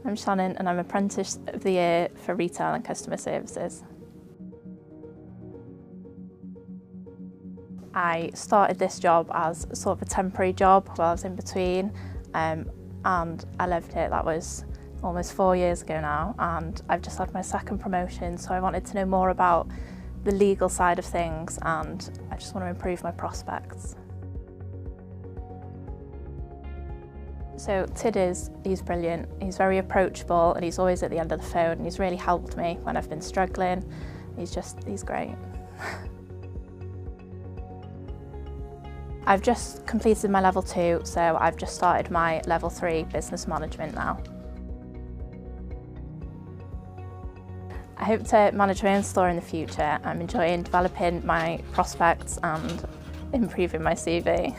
I'm Shannon and I'm Apprentice of the Year for Retail and Customer Services. I started this job as sort of a temporary job while I was in between, and I loved it. That was almost 4 years ago now, and I've just had my second promotion, so I wanted to know more about the legal side of things, and I just want to improve my prospects. So he's brilliant. He's very approachable and he's always at the end of the phone, and he's really helped me when I've been struggling. He's great. I've just completed my level 2, so I've just started my level 3 business management now. I hope to manage my own store in the future. I'm enjoying developing my prospects and improving my CV.